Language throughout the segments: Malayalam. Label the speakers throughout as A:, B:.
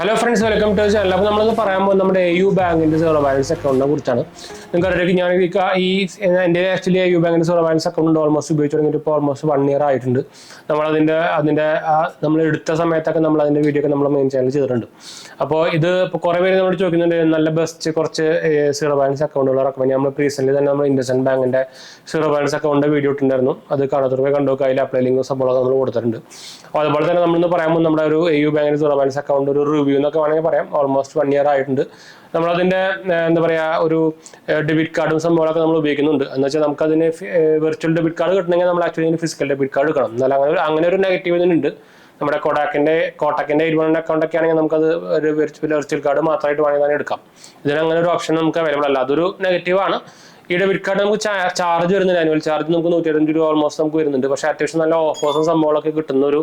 A: Hello friends, welcome to channel. അപ്പോൾ നമ്മളിന്ന് പറയാൻ പോകുന്നത് നമ്മുടെ AU ബാങ്കിൻ്റെ സീറോ ബാലൻസ് അക്കൗണ്ടിനെ കുറിച്ചാണ്. നിങ്ങൾക്കറിയാം, ഞാൻ എൻ്റെ ആക്ച്വലി AU ബാങ്കിൻ്റെ സീറോ ബാലൻസ് അക്കൗണ്ട് ഓൾമോസ്റ്റ് ഉപയോഗിച്ച് തുടങ്ങിയിട്ട് ഇപ്പോൾ ഓൾമോസ്റ്റ് 1 ഇയർ ആയിട്ടുണ്ട്. നമ്മൾ എടുത്ത സമയത്തൊക്കെ നമ്മൾ അതിൻ്റെ വീഡിയോ ഒക്കെ നമ്മൾ മെയിൻ ചാനൽ ചെയ്തിട്ടുണ്ട്. അപ്പോൾ ഇപ്പോൾ കുറേ പേര് നമ്മളോട് ചോദിക്കുന്നുണ്ട് നല്ല ബെസ്റ്റ് കുറച്ച് സീറോ ബാലൻസ് അക്കൗണ്ടുകൾ റെക്കമെൻഡ്. നമ്മൾ റീസെൻ്റ് തന്നെ നമ്മൾ ഇൻഡസ്ഇൻഡ് ബാങ്കിൻ്റെ സീറോ ബാലൻസ് അക്കൗണ്ടിൻ്റെ വീഡിയോ ഇട്ടുണ്ടായിരുന്നു. അത് കാണാത്തവർക്ക് കണ്ടുനോക്കുക. അതിൽ അപ്ലൈ ലിങ്ക് സംഭവം നമ്മൾ കൊടുത്തിട്ടുണ്ട്. അപ്പോൾ അതുപോലെ തന്നെ നമ്മളിന്ന് പറയുമ്പോൾ നമ്മുടെ ഒരു AU ബാങ്കിൻ്റെ സീറോ ബാലൻസ് അക്കൗണ്ട് ഒരു റിവ്യൂ എന്നൊക്കെ വേണമെങ്കിൽ പറയാം. ഓൾമോസ്റ്റ് 1 ഇയർ ആയിട്ടുണ്ട്. നമ്മളതിൻ്റെ എന്താ പറയുക, ഒരു ഡെബിറ്റ് കാർഡും സംഭവങ്ങളൊക്കെ നമ്മൾ ഉപയോഗിക്കുന്നുണ്ട്. എന്ന് വെച്ചാൽ നമുക്കതിന് വെർച്വൽ ഡെബിറ്റ് കാർഡ് കിട്ടണമെങ്കിൽ നമ്മൾ ആക്ച്വലി ഫിസിക്കൽ ഡെബിറ്റ് കാർഡ് എടുക്കണം. എന്നാൽ അങ്ങനെ ഒരു നെഗറ്റീവ് ഇതിനുണ്ട്. നമ്മുടെ കോട്ടക്കിൻ്റെ 81 അക്കൗണ്ട് ഒക്കെ ആണെങ്കിൽ നമുക്കത് ഒരു വെർച്വൽ കാർഡ് മാത്രമായിട്ട് വേണമെങ്കിൽ തന്നെ എടുക്കാം. ഇതിന് അങ്ങനെ ഒരു ഓപ്ഷൻ നമുക്ക് അവൈലബിൾ അല്ല. അതൊരു നെഗറ്റീവാണ്. ഈ ഡെബിറ്റ് കാർഡ് നമുക്ക് ചാർജ് വരുന്നുണ്ട്. ആനുവൽ ചാർജ് നമുക്ക് 120 രൂപ ഓൾമോസ്റ്റ് നമുക്ക് വരുന്നുണ്ട്. പക്ഷേ അത്യാവശ്യം നല്ല ഓഫേഴ്സും സംഭവങ്ങളൊക്കെ കിട്ടുന്ന ഒരു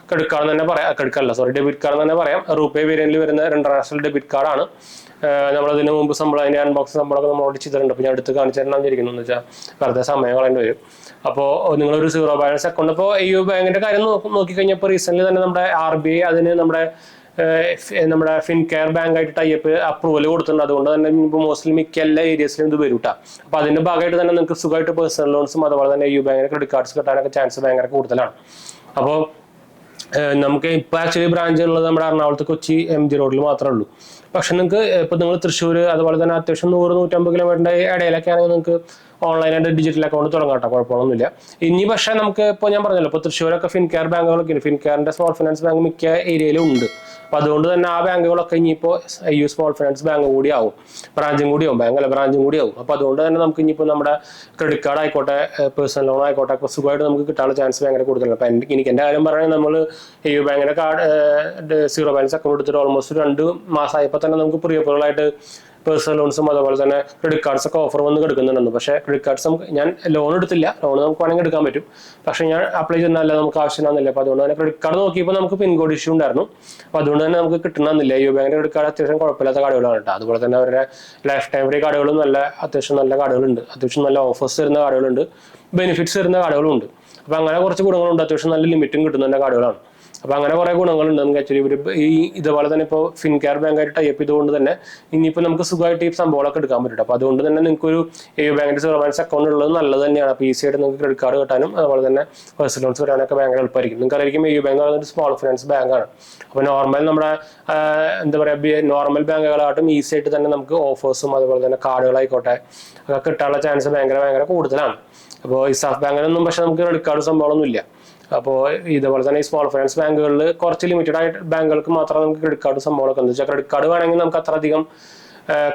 A: ക്രെഡിറ്റ് കാർഡ് തന്നെ പറയാം. ഡെബിറ്റ് കാർഡ് തന്നെ പറയാം. റൂപേ വേരിയന്റിൽ വരുന്ന ഒരു ഇന്റർനാഷണൽ ഡെബിറ്റ് കാർഡാണ്. നമ്മളതിന് മുമ്പ് അതിൻ്റെ അൺബോക്സ് സംഭവങ്ങളൊക്കെ നമ്മളോട് ചെയ്തിട്ടുണ്ട്. അപ്പോൾ ഞാൻ അടുത്ത് കാണിച്ചു തരണം വിചാരിക്കുന്നു. എന്ന് വെച്ചാൽ വെറുതെ സമയം കളയേണ്ടി വരും. അപ്പോൾ നിങ്ങളൊരു സീറോ ബാലൻസ് അക്കൗണ്ട് ഇപ്പോൾ AU ബാങ്കിൻ്റെ കാര്യം നോക്കിക്കഴിഞ്ഞപ്പോൾ റീസെൻ്റ്ലി തന്നെ നമ്മുടെ RBI അതിന് നമ്മുടെ ഫിൻകെയർ ബാങ്കായിട്ട് ടൈപ്പ് അപ്രൂവൽ കൊടുത്തിട്ടുണ്ട്. അതുകൊണ്ട് തന്നെ ഇപ്പോൾ മോസ്റ്റ്ലി മിക്ക എല്ലാ ഏരിയസിലും ഇത് വരും. അപ്പോൾ അതിൻ്റെ ഭാഗമായിട്ട് തന്നെ നിങ്ങൾക്ക് സുഖമായിട്ട് പേഴ്സണൽ ലോൺസും അതുപോലെ തന്നെ AU ബാങ്കിൻ്റെ ക്രെഡിറ്റ് കാർഡ്സ് കിട്ടാനൊക്കെ ചാൻസ് ഭയങ്കര കൂടുതലാണ്. അപ്പോൾ നമുക്ക് ഇപ്പോൾ ആക്ച്വലി ബ്രാഞ്ച് ഉള്ളത് നമ്മുടെ എറണാകുളത്ത് കൊച്ചി MG റോഡിൽ മാത്രമേ ഉള്ളൂ. പക്ഷെ നിങ്ങൾക്ക് ഇപ്പോൾ നിങ്ങൾ തൃശ്ശൂർ അതുപോലെ തന്നെ അത്യാവശ്യം 100-150 കിലോമീറ്ററിൻ്റെ ഇടയിലൊക്കെ ആണെങ്കിൽ നിങ്ങൾക്ക് ഓൺലൈനായിട്ട് ഡിജിറ്റൽ അക്കൗണ്ട് തുടങ്ങാം കേട്ടോ, കുഴപ്പമൊന്നുമില്ല. ഇനി പക്ഷേ നമുക്ക് ഇപ്പോൾ ഞാൻ പറഞ്ഞല്ലോ, ഇപ്പോൾ തൃശ്ശൂരൊക്കെ ഫിൻകെയർ ബാങ്കുകളൊക്കെ ഉണ്ട്. ഫിൻകെയറിൻ്റെ സ്മോൾ ഫിനാൻസ് ബാങ്ക് മിക്ക ഏരിയയിലും ഉണ്ട്. അപ്പോൾ അതുകൊണ്ട് തന്നെ ആ ബാങ്കുകളൊക്കെ ഇനിയിപ്പോൾ AU സ്മോൾ ഫിനാൻസ് ബാങ്ക് കൂടി ആവും, ബ്രാഞ്ചും കൂടി ആവും, ബാങ്കല്ല ബ്രാഞ്ചും കൂടി ആവും. അപ്പോൾ അതുകൊണ്ട് തന്നെ നമുക്ക് ഇനിയിപ്പോൾ നമ്മുടെ ക്രെഡിറ്റ് കാർഡ് ആയിക്കോട്ടെ, പേഴ്സണൽ ലോൺ ആയിക്കോട്ടെ, അപ്പോൾ സുഖമായിട്ട് നമുക്ക് കിട്ടാനുള്ള ചാൻസ് ഭയങ്കര കൂടുതലാണ്. അപ്പോൾ എനിക്ക് എൻ്റെ കാര്യം പറയുകയാണെങ്കിൽ നമ്മൾ AU ബാങ്കിൻ്റെ കാർഡ് സീറോ ബാലൻസ് അക്കൗണ്ട് എടുത്തിട്ട് ഓൾമോസ്റ്റ് 2 മാസമായപ്പോൾ തന്നെ നമുക്ക് പ്രീ അപ്രൂവലായിട്ട് പേഴ്സണൽ ലോൺസും അതുപോലെ തന്നെ ക്രെഡിറ്റ് കാർഡ്സ് ഒക്കെ ഓഫർ വന്ന് എടുക്കുന്നുണ്ടെന്ന്. പക്ഷേ ക്രെഡിറ്റ് കാർഡ്സ് ഞാൻ ലോൺ എടുത്തില്ല. ലോൺ നമുക്ക് വേണമെങ്കിൽ എടുക്കാൻ പറ്റും. പക്ഷേ ഞാൻ അപ്ലൈ ചെയ്യുന്നതല്ല, നമുക്ക് ആവശ്യമാണെന്നില്ല. അപ്പോൾ അതുകൊണ്ട് തന്നെ ക്രെഡിറ്റ് കാർഡ് നോക്കിയപ്പോൾ നമുക്ക് പിൻകോഡ് ഇഷ്യൂ ഉണ്ടായിരുന്നു. അപ്പോൾ അതുകൊണ്ട് തന്നെ നമുക്ക് കിട്ടണമെന്നില്ല. AU ബാങ്കിൻ്റെ ക്രെഡിറ്റ് കാർഡ് അത്യാവശ്യം കുഴപ്പമില്ലാത്ത കാർഡുകളാണ് കേട്ടോ. അതുപോലെ തന്നെ അവരുടെ ലൈഫ് ടൈം ഫ്രീ കാർഡുകളും അത്യാവശ്യം നല്ല കാർഡുകളുണ്ട്. അത്യാവശ്യം നല്ല ഓഫേഴ്സ് തരുന്ന കാർഡുകളുണ്ട്, ബെനിഫിറ്റ്സ് തരുന്ന കാർഡുകളുണ്ട്. അപ്പോൾ അങ്ങനെ കുറച്ച് ഗുണങ്ങളുണ്ട്. അത്യാവശ്യം നല്ല ലിമിറ്റും കിട്ടുന്ന കാർഡുകളാണ്. അപ്പോൾ അങ്ങനെ കുറേ ഗുണങ്ങളുണ്ട് നമുക്ക് ആക്ച്വലി. ഇതുപോലെ തന്നെ ഇപ്പോൾ ഫിൻകെയർ ബാങ്കായിട്ട് ടൈപ്പ് ചെയ്തുകൊണ്ട് തന്നെ ഇനിയിപ്പോൾ നമുക്ക് സുഖമായിട്ട് ഈ സംഭവങ്ങളൊക്കെ എടുക്കാൻ പറ്റും. അപ്പോൾ അതുകൊണ്ട് തന്നെ നിങ്ങൾക്കൊരു AU ബാങ്കിൻ്റെ സീറോ ബാലൻസ് അക്കൗണ്ട് ഉള്ളത് നല്ലത് തന്നെയാണ്. അപ്പോൾ ഈസി ആയിട്ട് നിങ്ങൾക്ക് ക്രെഡിറ്റ് കാർഡ് കിട്ടാനും അതുപോലെ തന്നെ പേഴ്സണൽ ലോൺസ് കിട്ടാനൊക്കെ ഭയങ്കര എളുപ്പമായിരിക്കും. നിങ്ങൾക്കറിയാം AU ബാങ്ക് ഒരു സ്മോൾ ഫിനാൻസ് ബാങ്കാണ്. അപ്പോൾ നമ്മുടെ എന്താ പറയുക, നോർമൽ ബാങ്കുകളായിട്ടും ഈസി ആയിട്ട് തന്നെ നമുക്ക് ഓഫേഴ്സും അതുപോലെ തന്നെ കാർഡുകളായിക്കോട്ടെ ഒക്കെ കിട്ടാനുള്ള ചാൻസ് ഭയങ്കര കൂടുതലാണ്. അപ്പോൾ ഇസാഫ് ബാങ്കിനൊന്നും പക്ഷേ നമുക്ക് ക്രെഡിറ്റ് കാർഡ് സംഭവമൊന്നും ഇല്ല. അപ്പോൾ ഇതുപോലെ തന്നെ ഈ സ്മോൾ ഫിനാൻസ് ബാങ്കുകളിൽ കുറച്ച് ലിമിറ്റഡ് ആയിട്ട് ബാങ്കുകൾക്ക് മാത്രമേ നമുക്ക് ക്രെഡിറ്റ് കാർഡ് സംഭവങ്ങളൊക്കെ ഉണ്ട്. വെച്ചാൽ ക്രെഡിറ്റ് കാർഡ് വേണമെങ്കിൽ നമുക്ക് അത്രയധികം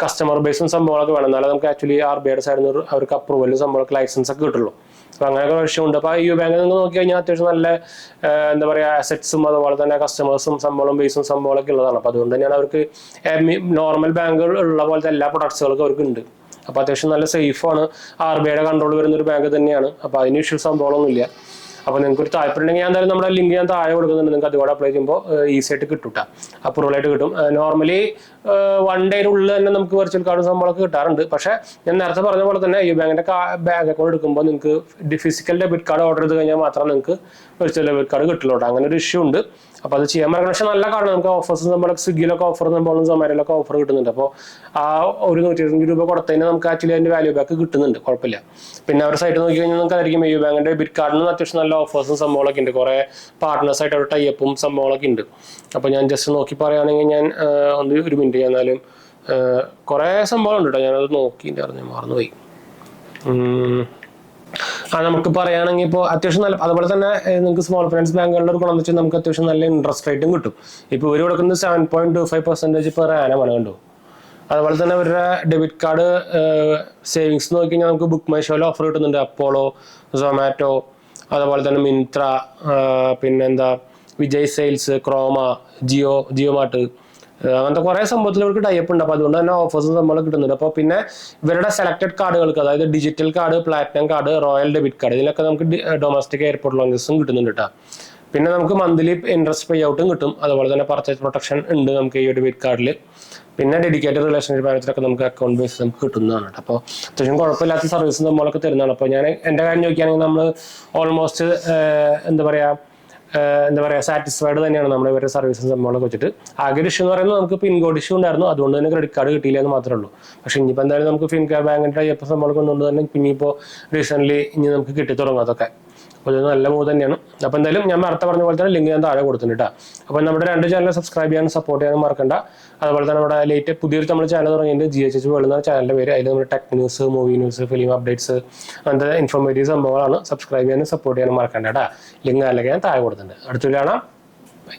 A: കസ്റ്റമർ ബേസും സംഭവങ്ങളൊക്കെ വേണം. എന്നാലും നമുക്ക് ആക്ച്വലി RBIയുടെ സൈഡിൽ നിന്ന് അവർക്ക് അപ്രൂവലും സംഭവങ്ങൾക്ക് ലൈസൻസ് ഒക്കെ കിട്ടുള്ളൂ. അപ്പോൾ അങ്ങനെയൊക്കെ വിഷയമുണ്ട്. അപ്പോൾ AU ബാങ്ക് നിങ്ങൾ നോക്കി കഴിഞ്ഞാൽ അത്യാവശ്യം നല്ല എന്താ പറയുക അസറ്റ്സും അതുപോലെ തന്നെ കസ്റ്റമേഴ്സും സംഭവം ബേസും സംഭവങ്ങളൊക്കെ ഉള്ളതാണ്. അപ്പോൾ അതുകൊണ്ട് തന്നെയാണ് അവർക്ക് നോർമൽ ബാങ്കുകൾ ഉള്ള പോലത്തെ എല്ലാ പ്രൊഡക്ട്സുകൾക്കും അവർക്ക് ഉണ്ട്. അപ്പോൾ അത്യാവശ്യം നല്ല സേഫാണ്. RBIയുടെ കൺട്രോൾ വരുന്ന ഒരു ബാങ്ക് തന്നെയാണ്. അപ്പോൾ അതിന് ഇഷ്യൂ സംഭവങ്ങളൊന്നുമില്ല. അപ്പോൾ നിങ്ങൾക്ക് ഒരു താല്പര്യം ഉണ്ടെങ്കിൽ ഞാൻ എന്തായാലും നമ്മുടെ ലിങ്ക് ഞാൻ താഴെ കൊടുക്കുന്നുണ്ട്. നിങ്ങൾക്ക് അതുകൂടെ അപ്ലൈ ചെയ്യുമ്പോൾ ഈസി ആയിട്ട് കിട്ടും, അപ്രൂവലായിട്ട് കിട്ടും. നോർമലി 1 ഡേയിനുള്ളിൽ തന്നെ നമുക്ക് വെർച്വൽ കാർഡും സംഭവങ്ങളൊക്കെ കിട്ടാറുണ്ട്. പക്ഷേ ഞാൻ നേരത്തെ പറഞ്ഞ പോലെ തന്നെ AU ബാങ്കിൻ്റെ ബാങ്ക് അക്കൗണ്ട് എടുക്കുമ്പോൾ നിങ്ങൾക്ക് ഫിസിക്കൽ ഡെബിറ്റ് കാർഡ് ഓർഡർ ചെയ്ത് കഴിഞ്ഞാൽ മാത്രമേ നിങ്ങൾക്ക് വെർച്വൽ ഡെബിറ്റ് കാർഡ് കിട്ടുള്ളൂ. അങ്ങനെ ഒരു ഇഷ്യൂ ഉണ്ട്. അപ്പോൾ അത് ചെയ്യാൻ പറ്റും. പക്ഷേ നല്ല കാർഡ് നമുക്ക് ഓഫേഴ്സ് നമ്മളൊക്കെ സ്വിഗ്ഗിയിലൊക്കെ ഓഫർ സംഭവം സൊമാറ്റോയിലൊക്കെ ഓഫർ കിട്ടുന്നുണ്ട്. അപ്പോൾ ആ ഒരു 120 രൂപ കൊടുത്തതിന് നമുക്ക് ആക്ച്വലി അതിൻ്റെ വാല്യൂ ബാക്ക് കിട്ടുന്നുണ്ട്, കുഴപ്പമില്ല. പിന്നെ അവരുടെ സൈറ്റ് നോക്കി കഴിഞ്ഞാൽ നമുക്ക് ആയിരിക്കും AU ബാങ്കിൻ്റെ ഡെബിറ്റ് കാർഡിന് അത്യാവശ്യം നല്ല ഓഫേഴ്സും സംഭവങ്ങളൊക്കെ ഉണ്ട്. കുറേ പാർട്ട്നേഴ്സായിട്ട് അവരുടെ ടൈപ്പും സംഭവങ്ങളൊക്കെ ഉണ്ട്. അപ്പോൾ ഞാൻ ജസ്റ്റ് നോക്കി പറയുകയാണെങ്കിൽ ഞാൻ ഒരു മിനിറ്റ് ചെന്നാലും കുറേ സംഭവങ്ങളുണ്ട് കേട്ടോ. ഞാനത് നോക്കിയിട്ട് അറിഞ്ഞു മറന്നുപോയി. നമുക്ക് പറയുകയാണെങ്കിൽ ഇപ്പോൾ അത്യാവശ്യം നല്ല, അതുപോലെ തന്നെ നിങ്ങൾക്ക് സ്മോൾ ഫിനാൻസ് ബാങ്കുകളുടെ ഒരു ഗുണം എന്ന് വെച്ചാൽ നമുക്ക് അത്യാവശ്യം നല്ല ഇൻട്രസ്റ്റ് റേറ്റും കിട്ടും. ഇപ്പോൾ ഇവർ കൊടുക്കുന്നത് 7.25% പെർ ആനമാണ് കണ്ടു. അതുപോലെ തന്നെ അവരുടെ ഡെബിറ്റ് കാർഡ് സേവിങ്സ് നോക്കി കഴിഞ്ഞാൽ നമുക്ക് ബുക്ക് മൈ ഷോയിൽ ഓഫർ കിട്ടുന്നുണ്ട്. അപ്പോളോ, സൊമാറ്റോ, അതുപോലെ തന്നെ മിന്ത്ര, പിന്നെന്താ Vijay Sales, Croma, Jio Mart, അങ്ങനത്തെ കുറേ സംഭവത്തിൽ അവർക്ക് ടൈപ്പ് ഉണ്ട്. അപ്പോൾ അതുകൊണ്ട് തന്നെ ഓഫേഴ്സും സംഭവം കിട്ടുന്നുണ്ട്. അപ്പോൾ പിന്നെ ഇവരുടെ സെലക്ടഡ് കാർഡുകൾക്ക്, അതായത് digital card, platinum card, royal debit card, ഇതിലൊക്കെ നമുക്ക് ഡൊമസ്റ്റിക് എയർപോർട്ട് ലോഞ്ചസും കിട്ടുന്നുണ്ട് കേട്ടോ. പിന്നെ നമുക്ക് മന്ത്ലി ഇൻട്രസ്റ്റ് പേ ഔട്ടും കിട്ടും. അതുപോലെ തന്നെ പർച്ചേസ് പ്രൊട്ടക്ഷൻ ഉണ്ട് നമുക്ക് ഈ ഡെബിറ്റ് കാർഡിൽ. പിന്നെ ഡെഡിക്കേറ്റഡ് റിലേഷൻഷിപ്പ് മാനേജറൊക്കെ നമുക്ക് അക്കൗണ്ട് ബേസ് നമുക്ക് കിട്ടുന്നതാണ്. അപ്പോൾ അത്യാവശ്യം കുഴപ്പമില്ലാത്ത സർവീസ് നമ്മളൊക്കെ തരുന്നതാണ്. അപ്പോൾ ഞാൻ എൻ്റെ കാര്യം ചോദിക്കുകയാണെങ്കിൽ നമ്മൾ ഓൾമോസ്റ്റ് എന്താ പറയുക എന്താ പറയുക സാറ്റിസ്ഫൈഡ് തന്നെയാണ് നമ്മുടെ ഇവരുടെ സർവീസും സംഭവങ്ങളൊക്കെ വെച്ചിട്ട്. ആകെ ഇഷ്യൂ എന്ന് പറയുന്നത് നമുക്ക് പിൻകോഡ് ഇഷ്യൂ ഉണ്ടായിരുന്നു, അതുകൊണ്ട് തന്നെ ക്രെഡിറ്റ് കാർഡ് കിട്ടിയില്ല എന്ന് മാത്രമേ ഉള്ളൂ. പക്ഷേ ഇനിയിപ്പോൾ എന്തായാലും നമുക്ക് ഫിൻകെയർ ബാങ്കിൻ്റെ അയ്യപ്പ സംഭവങ്ങളൊക്കെ ഒന്നുകൊണ്ട് തന്നെ ഇനിയിപ്പോൾ റീസെൻ്റ്ലി ഇനി നമുക്ക് കിട്ടി തുടങ്ങും അതൊക്കെ. അപ്പോൾ ഇത് നല്ല മൂവ് തന്നെയാണ്. അപ്പോൾ എന്തായാലും ഞാൻ നേരത്തെ പറഞ്ഞ പോലെ തന്നെ ലിങ്ക് ഞാൻ താഴെ കൊടുത്തിട്ടുണ്ട്. അപ്പോൾ നമ്മുടെ 2 ചാനൽ സബ്സ്ക്രൈബ് ചെയ്യാനും സപ്പോർട്ട് ചെയ്യാനും മറക്കണ്ട. അതുപോലെ തന്നെ നമ്മുടെ പുതിയൊരു നമ്മുടെ ചാനൽ തുടങ്ങിയിട്ട് GHH വേൾഡ് എന്ന ചാനലിൻ്റെ പേര്. അതിൽ നമ്മുടെ tech news, movie news, film updates, അങ്ങനത്തെ ഇൻഫോർമേറ്റീവ് സംഭവങ്ങളാണ്. സബ്സ്ക്രൈബ് ചെയ്യാനും സപ്പോർട്ട് ചെയ്യാനും മറക്കണ്ട കേട്ടോ. ലിങ്ക് അല്ലെങ്കിൽ ഞാൻ താഴെ കൊടുത്തിട്ടുണ്ട്. അടുത്തൊരു കാണാം. ബൈ.